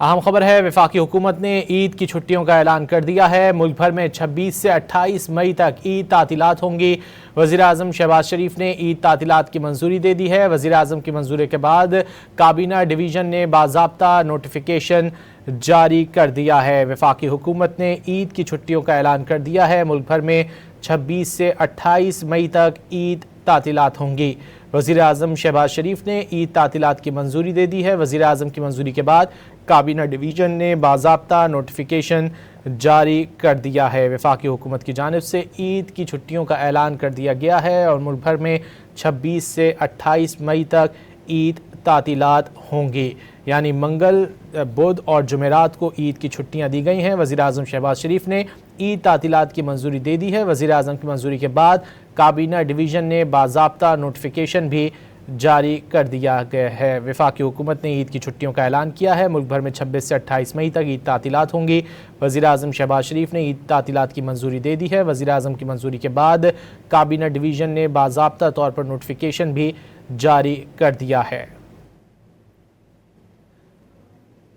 अहम खबर है, वफाकी हुकूमत ने ईद की छुट्टियों का ऐलान कर दिया है। मुल्क भर में 26 से 28 मई तक ईद तातीलात होंगी। वज़ीर आज़म शहबाज शरीफ ने ईद तातीलात की मंजूरी दे दी है। वज़ीर आज़म की मंजूरी के बाद काबीना डिवीज़न ने बाज़ाब्ता नोटिफिकेशन जारी कर दिया है। वफाकी हुकूमत ने ईद की छुट्टियों का ऐलान कर दिया है। मुल्क भर में 26 से 28 मई तक ईद तातीलात होंगी। वज़ीर आज़म शहबाज शरीफ ने ईद तातीलात की मंजूरी दे दी है। वज़ीर आज़म की मंजूरी के बाद काबीना डिवीज़न ने बाज़ाब्ता नोटिफिकेशन जारी कर दिया है। वफाकी हुकूमत की जानिब से ईद की छुट्टियों का ऐलान कर दिया गया है और मुल्क भर में 26 से 28 मई तक ईद तातीलात होंगी। यानी मंगल, बुध और जुमेरात को ईद की छुट्टियां दी गई हैं। वज़ीर आज़म शहबाज शरीफ ने ईद तातीलात की मंजूरी दे दी है। वज़ीर आज़म की मंजूरी के बाद काबीना डिवीज़न ने बाज़ाब्ता नोटिफिकेशन भी जारी कर दिया गया है। वफाकी हुकूमत ने ईद की छुट्टियों का ऐलान किया है। मुल्क भर में 26 से 28 मई तक ईद तातीलात होंगी। वज़ीर आज़म शहबाज शरीफ ने ईद तातीलात की मंजूरी दे दी है। वज़ीर आज़म की मंजूरी के बाद काबीना डिवीज़न ने बाज़ाब्ता तौर पर नोटिफिकेशन भी जारी कर दिया है।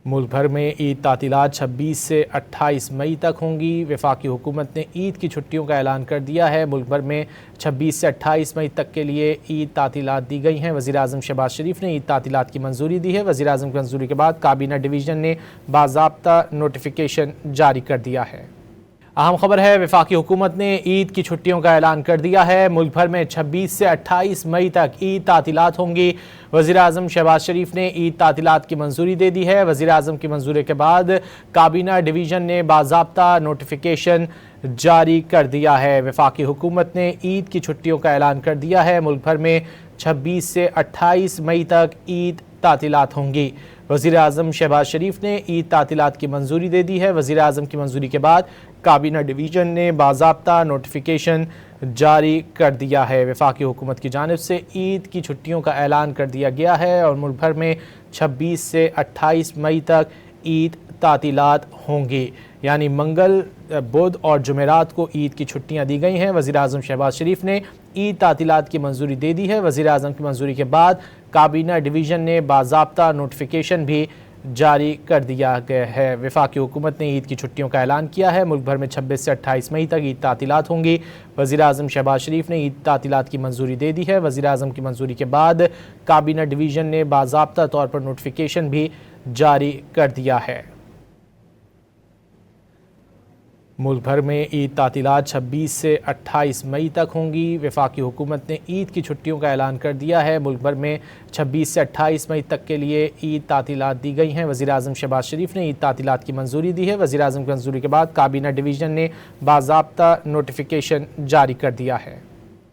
मुल्क भर में ईद तातीलात 26 से 28 मई तक होंगी। वफाकी हुकूमत ने ईद की छुट्टियों का ऐलान कर दिया है। मुल्क भर में 26 से 28 मई तक के लिए ईद तातीलात दी गई हैं। वज़ीर आज़म शहबाज शरीफ ने ईद तातीलात की मंजूरी दी है। वज़ीर आज़म की मंजूरी के बाद काबीना डिवीज़न ने बाज़ाब्ता नोटिफिकेशन जारी कर दिया है। अहम खबर है, वफाकी हुकूमत ने ईद की छुट्टियों का ऐलान कर दिया है। मुल्क भर में 26 से 28 मई तक ईद तातीलात होंगी। वज़ीर आज़म शहबाज शरीफ ने ईद तातीलात की मंजूरी दे दी है। वज़ीर आज़म की मंजूरी के बाद काबीना डिवीज़न ने बाज़ाब्ता नोटिफिकेशन जारी कर दिया है। वफाकी हुकूमत ने ईद की छुट्टियों का ऐलान कर दिया है। मुल्क भर में 26 से 28 मई तक ईद तातीलात होंगी। वज़ीर आज़म शहबाज शरीफ ने ईद तातीलात की मंजूरी दे दी है। वज़ीर आज़म की मंजूरी के बाद काबीना डिवीज़न ने बाज़ाब्ता नोटिफिकेशन जारी कर दिया है। वफाकी हुकूमत की जानिब से ईद की छुट्टियों का ऐलान कर दिया गया है और मुल्क भर में 26 से 28 मई तक ईद तातीलात होंगी। यानी मंगल, बुध और जुमेरात को ईद की छुट्टियां दी गई हैं। वज़ीर आज़म शहबाज शरीफ ने ईद तातीलात की मंजूरी दे दी है। वज़ीर आज़म की मंजूरी के बाद काबीना डिवीज़न ने बाज़ाब्ता नोटिफिकेशन भी जारी कर दिया गया है। वफाकी हुकूमत ने ईद की छुट्टियों का ऐलान किया है। मुल्क भर में 26 से 28 मई तक ईद तातीलात होंगी। वज़ीर आज़म शहबाज शरीफ ने ईद तातीलात की मंजूरी दे दी है। वज़ीर आज़म की मंजूरी के बाद काबीना डिवीज़न ने बाज़ाब्ता तौर पर नोटिफिकेशन भी जारी कर दिया है। मुल्क भर में ईद तातीलात 26 से 28 मई तक होंगी। वफाकी हुकूमत ने ईद की छुट्टियों का ऐलान कर दिया है। मुल्क भर में 26 से 28 मई तक के लिए ईद तातीलात दी गई हैं। वज़ीर आज़म शहबाज शरीफ ने ईद तातीलात की मंजूरी दी है। वज़ीर आज़म की मंजूरी के बाद काबीना डिवीज़न ने बाज़ाब्ता नोटिफिकेशन जारी कर दिया है।